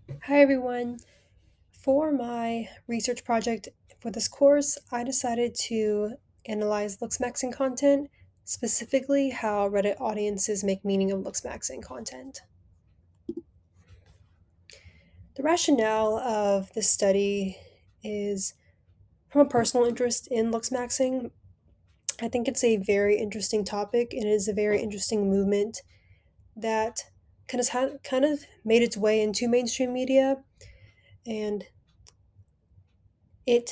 Hi everyone. For my research project for this course, I decided to analyze looksmaxing content, specifically how Reddit audiences make meaning of looksmaxing content. The rationale of this study is from a personal interest in looksmaxing. I think it's a very interesting topic and it is a very interesting movement that kind of made its way into mainstream media, and it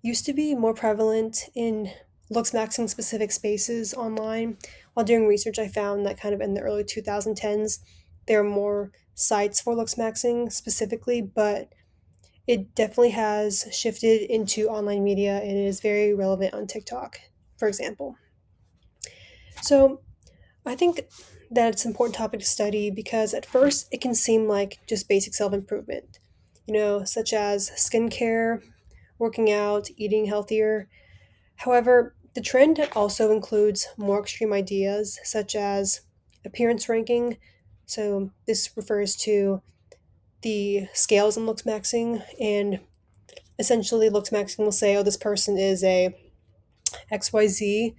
used to be more prevalent in looks maxing specific spaces online. While doing research, I found that kind of in the early 2010s, there were more sites for looks maxing specifically, but it definitely has shifted into online media and it is very relevant on TikTok, for example. So I think that it's an important topic to study because at first it can seem like just basic self improvement, such as skincare, working out, eating healthier. However, the trend also includes more extreme ideas such as appearance ranking. So, this refers to the scales in looks maxing, and essentially, looks maxing will say, oh, this person is a XYZ,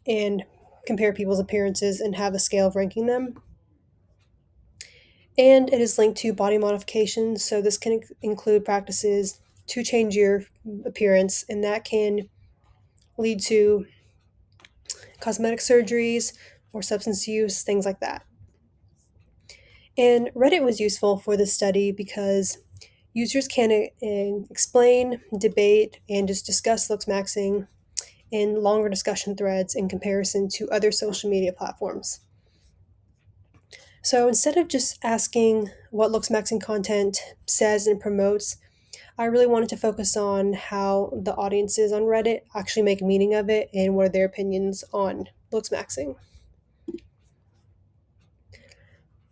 and compare people's appearances and have a scale of ranking them. And it is linked to body modification. So, this can include practices to change your appearance, and that can lead to cosmetic surgeries or substance use, things like that. And Reddit was useful for this study because users can explain, debate, and just discuss looks maxing in longer discussion threads in comparison to other social media platforms. So instead of just asking what looks maxing content says and promotes, I really wanted to focus on how the audiences on Reddit actually make meaning of it and what are their opinions on looks maxing.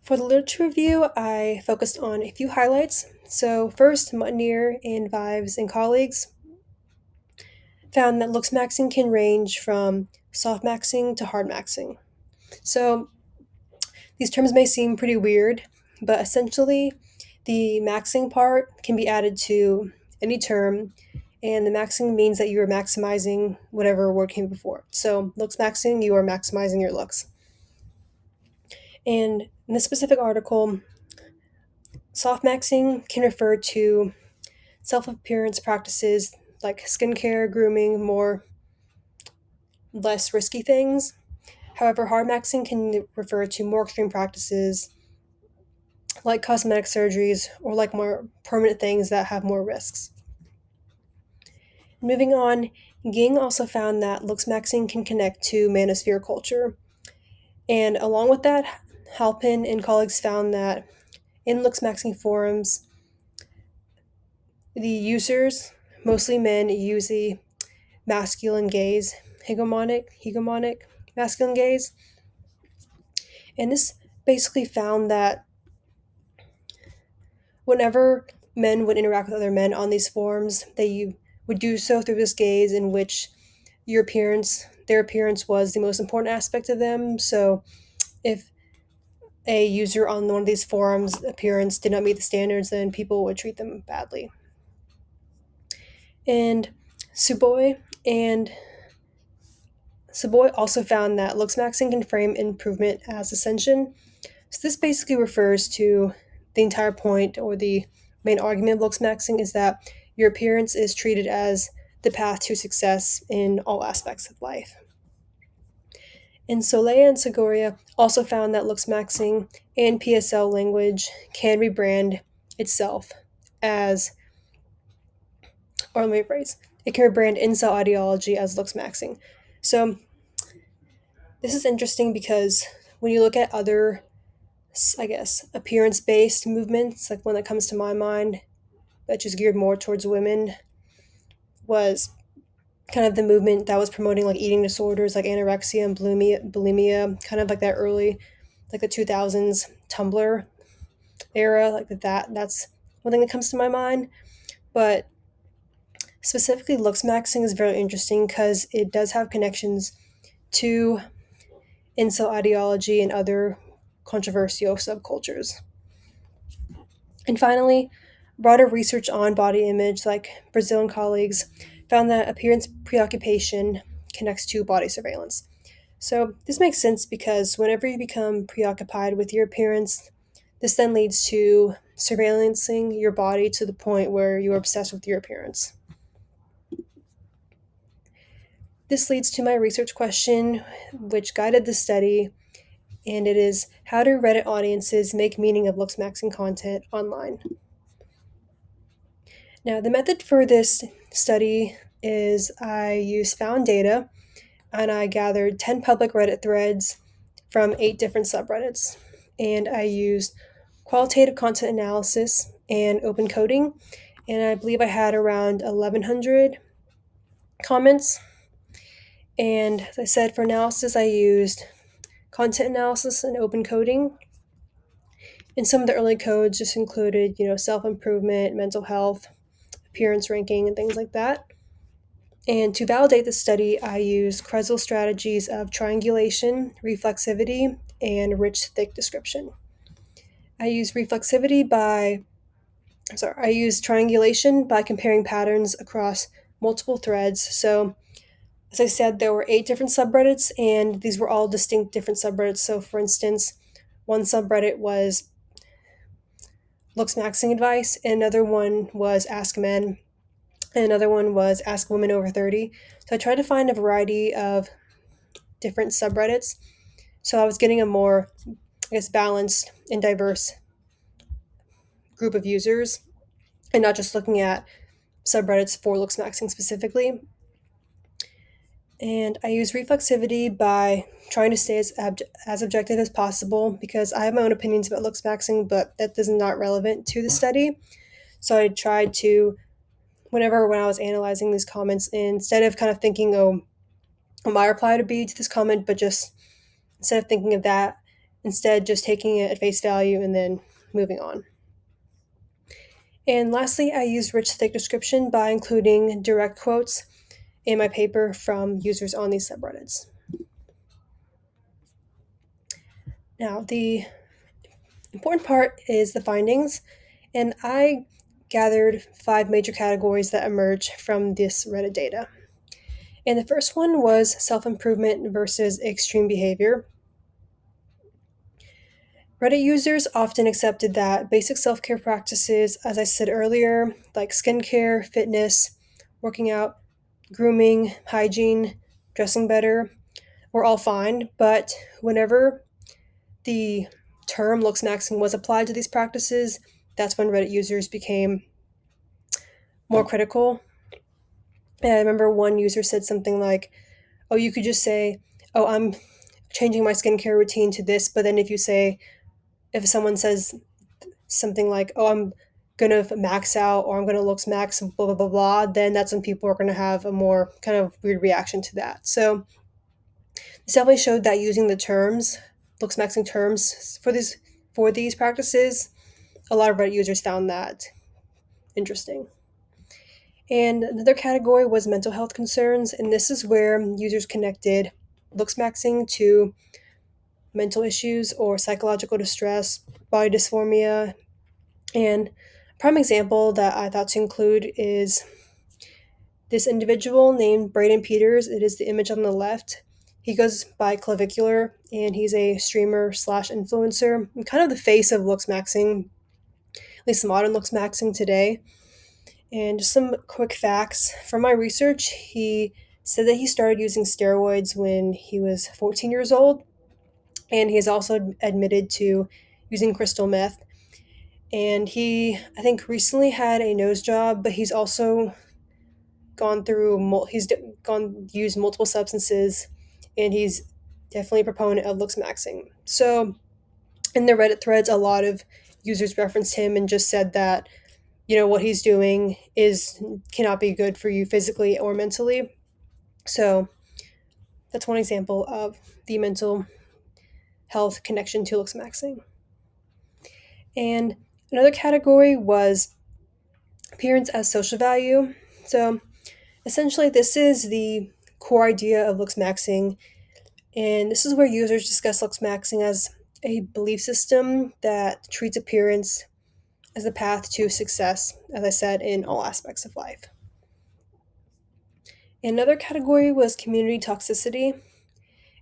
For the literature review, I focused on a few highlights. So, first, Mutnier and Vives and colleagues found that looks maxing can range from soft maxing to hard maxing. So, these terms may seem pretty weird, but essentially, the maxing part can be added to any term, and the maxing means that you are maximizing whatever word came before. So, looks maxing, you are maximizing your looks. And in this specific article, soft maxing can refer to self appearance practices like skincare, grooming, more less risky things. However, hard maxing can refer to more extreme practices like cosmetic surgeries or like more permanent things that have more risks. Moving on, Ging also found that looks maxing can connect to manosphere culture. And along with that, Halpin and colleagues found that in looks maxing forums, the users, mostly men, use the masculine gaze, hegemonic masculine gaze. And this basically found that whenever men would interact with other men on these forums, they would do so through this gaze in which their appearance was the most important aspect of them. So if a user on one of these forums' appearance did not meet the standards, then people would treat them badly. And Suboy and Suboy also found that looks maxing can frame improvement as ascension. So this basically refers to the entire point or the main argument of looks maxing is that your appearance is treated as the path to success in all aspects of life. And Soleil and Segoria also found that looks maxing and PSL language can rebrand itself as, or let me rephrase, it can rebrand incel ideology as looks maxing. So this is interesting because when you look at other, I guess, appearance based movements, like one that comes to my mind that just geared more towards women was kind of the movement that was promoting like eating disorders like anorexia and bulimia, kind of like that early, like the 2000s Tumblr era, like that's one thing that comes to my mind. But specifically, looks maxing is very interesting because it does have connections to incel ideology and other controversial subcultures. And finally, broader research on body image, like Brazilian colleagues, found that appearance preoccupation connects to body surveillance. So, this makes sense because whenever you become preoccupied with your appearance, this then leads to surveillancing your body to the point where you're obsessed with your appearance. This leads to my research question, which guided the study, and it is how do Reddit audiences make meaning of looks maxing content online? Now, the method for this study is I used found data and I gathered 10 public Reddit threads from 8 different subreddits. And I used qualitative content analysis and open coding. And I believe I had around 1,100 comments. And as I said, for analysis, I used content analysis and open coding. And some of the early codes just included, self improvement, mental health, appearance ranking, and things like that. And to validate the study, I used Kresel strategies of triangulation, reflexivity, and rich, thick description. I used I used triangulation by comparing patterns across multiple threads. So, as I said, there were 8 different subreddits, and these were all distinct different subreddits. So, for instance, one subreddit was looks maxing advice, and another one was ask men, and another one was ask women over 30. So, I tried to find a variety of different subreddits. So, I was getting a more, balanced and diverse group of users, and not just looking at subreddits for looks maxing specifically. And I use reflexivity by trying to stay as objective as possible because I have my own opinions about looks maxing, but that is not relevant to the study. So I tried to, when I was analyzing these comments, instead of kind of thinking, oh, what my reply to be to this comment, but just instead of thinking of that, instead just taking it at face value and then moving on. And lastly, I used rich thick description by including direct quotes in my paper from users on these subreddits. Now, the important part is the findings, and I gathered 5 major categories that emerge from this Reddit data. And the first one was self improvement versus extreme behavior. Reddit users often accepted that basic self care practices, as I said earlier, like skincare, fitness, working out, grooming, hygiene, dressing better, were all fine, but whenever the term looks maxing was applied to these practices, that's when Reddit users became more critical. And I remember one user said something like, oh, you could just say, oh, I'm changing my skincare routine to this, but then if someone says something like, oh, I'm gonna max out or I'm gonna looks max, blah, blah, blah, blah, then that's when people are gonna have a more kind of weird reaction to that. So this definitely showed that using the terms, looks maxing terms for these practices, a lot of Reddit users found that interesting. And another category was mental health concerns, and this is where users connected looks maxing to mental issues or psychological distress, body dysphoria. And a prime example that I thought to include is this individual named Braden Peters. It is the image on the left. He goes by Clavicular, and he's a streamer slash influencer, and kind of the face of looks maxing, at least modern looks maxing today. And just some quick facts from my research, he said that he started using steroids when he was 14 years old, and he has also admitted to using crystal meth. And he, I think, recently had a nose job, but he's also gone used multiple substances, and he's definitely a proponent of looks maxing. So in the Reddit threads, a lot of users referenced him and just said that what he's doing is cannot be good for you physically or mentally. So that's one example of the mental health connection to looks maxing. And another category was appearance as social value. So essentially, this is the core idea of looks maxing, and this is where users discuss looks maxing as a belief system that treats appearance as the path to success, as I said, in all aspects of life. Another category was community toxicity,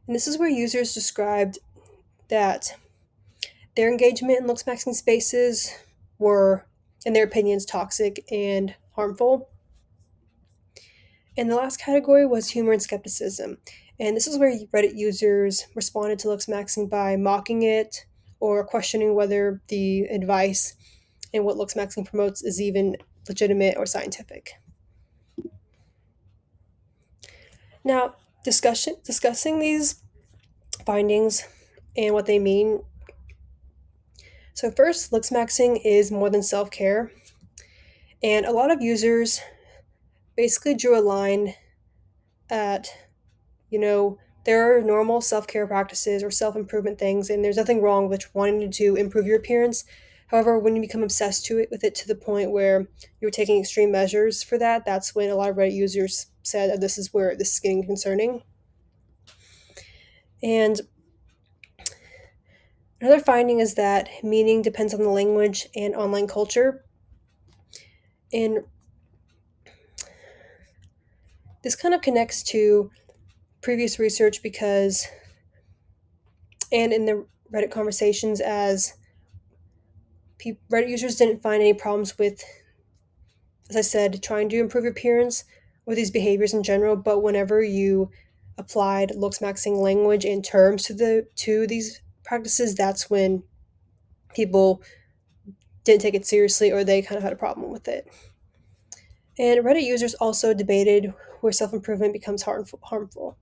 and this is where users described that their engagement in looksmaxing spaces were, in their opinions, toxic and harmful. And the last category was humor and skepticism. And this is where Reddit users responded to looksmaxing by mocking it or questioning whether the advice and what looksmaxing promotes is even legitimate or scientific. Now, discussing these findings and what they mean. So, first, looksmaxing is more than self care. And a lot of users basically drew a line at, there are normal self care practices or self improvement things, and there's nothing wrong with wanting to improve your appearance. However, when you become obsessed with it to the point where you're taking extreme measures for that, that's when a lot of Reddit users said that this is where this is getting concerning. And another finding is that meaning depends on the language and online culture. And this kind of connects to previous research because, and in the Reddit conversations, as Reddit users didn't find any problems with, as I said, trying to improve your appearance or these behaviors in general, but whenever you applied looks maxing language and terms to these practices, that's when people didn't take it seriously or they kind of had a problem with it. And Reddit users also debated where self improvement becomes harmful.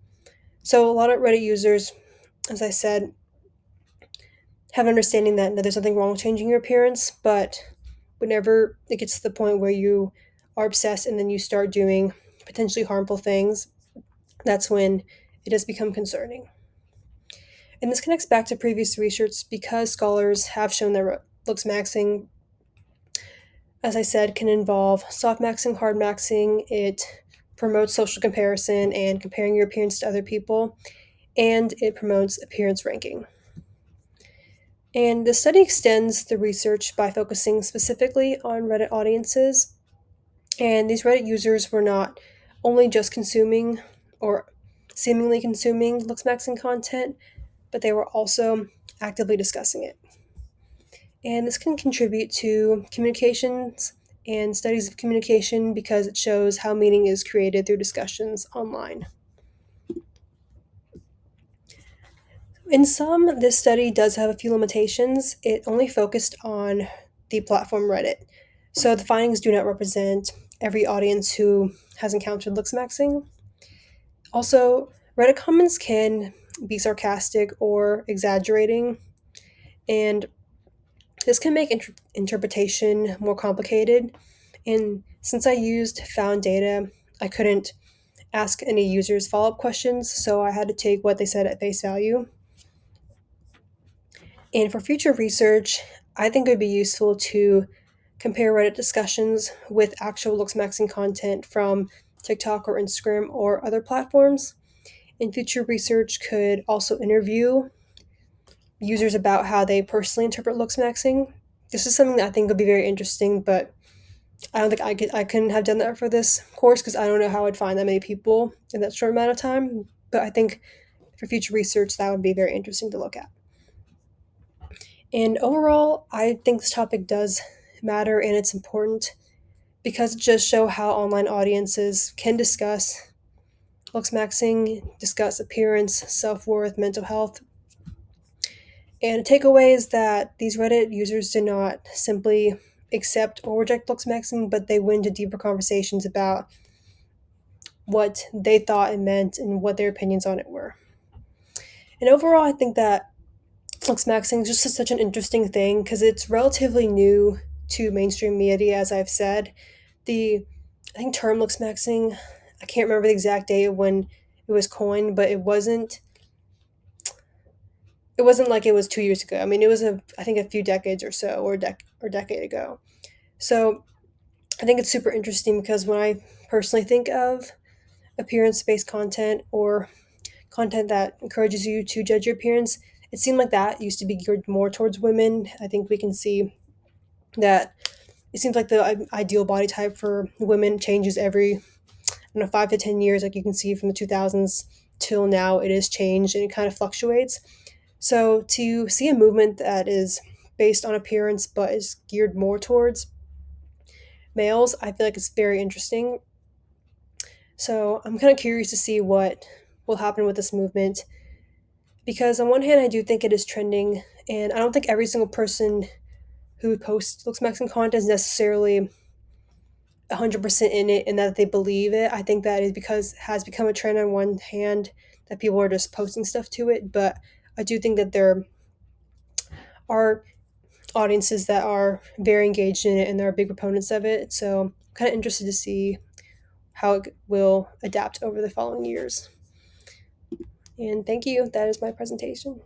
So a lot of Reddit users, as I said, have an understanding that there's nothing wrong with changing your appearance, but whenever it gets to the point where you are obsessed and then you start doing potentially harmful things, that's when it does become concerning. And this connects back to previous research because scholars have shown that looks maxing, as I said, can involve soft maxing, hard maxing. It promotes social comparison and comparing your appearance to other people, and it promotes appearance ranking. And the study extends the research by focusing specifically on Reddit audiences. And these Reddit users were not only just consuming or seemingly consuming looks maxing content, but they were also actively discussing it. And this can contribute to communications and studies of communication because it shows how meaning is created through discussions online. In sum, this study does have a few limitations. It only focused on the platform Reddit. So the findings do not represent every audience who has encountered looks maxing. Also, Reddit comments can be sarcastic or exaggerating, and this can make interpretation more complicated. And since I used found data, I couldn't ask any users follow up questions, so I had to take what they said at face value. And for future research, I think it would be useful to compare Reddit discussions with actual looks maxing content from TikTok or Instagram or other platforms. And future research could also interview users about how they personally interpret looks maxing. This is something that I think would be very interesting, but I don't think I couldn't have done that for this course because I don't know how I'd find that many people in that short amount of time. But I think for future research, that would be very interesting to look at. And overall, I think this topic does matter and it's important because it just show how online audiences can discuss looks maxing, discuss appearance, self-worth, mental health. And a takeaway is that these Reddit users did not simply accept or reject looks maxing, but they went into deeper conversations about what they thought it meant and what their opinions on it were. And overall, I think that looks maxing is just such an interesting thing because it's relatively new to mainstream media, as I've said. The I think term looks maxing, I can't remember the exact date of when it was coined, but it wasn't like it was 2 years ago. I mean, it was I think a few decades or so, or decade ago. So I think it's super interesting because when I personally think of appearance based content or content that encourages you to judge your appearance, it seemed like that used to be geared more towards women. I think we can see that it seems like the ideal body type for women changes every, I don't know, 5 to 10 years. Like you can see from the 2000s till now, it has changed and it kind of fluctuates. So to see a movement that is based on appearance but is geared more towards males, I feel like it's very interesting. So I'm kind of curious to see what will happen with this movement because on one hand, I do think it is trending, and I don't think every single person who posts looks Mexican content is necessarily 100% in it and that they believe it. I think that is because it has become a trend on one hand that people are just posting stuff to it, but I do think that there are audiences that are very engaged in it and there are big proponents of it. So I'm kind of interested to see how it will adapt over the following years. And thank you. That is my presentation.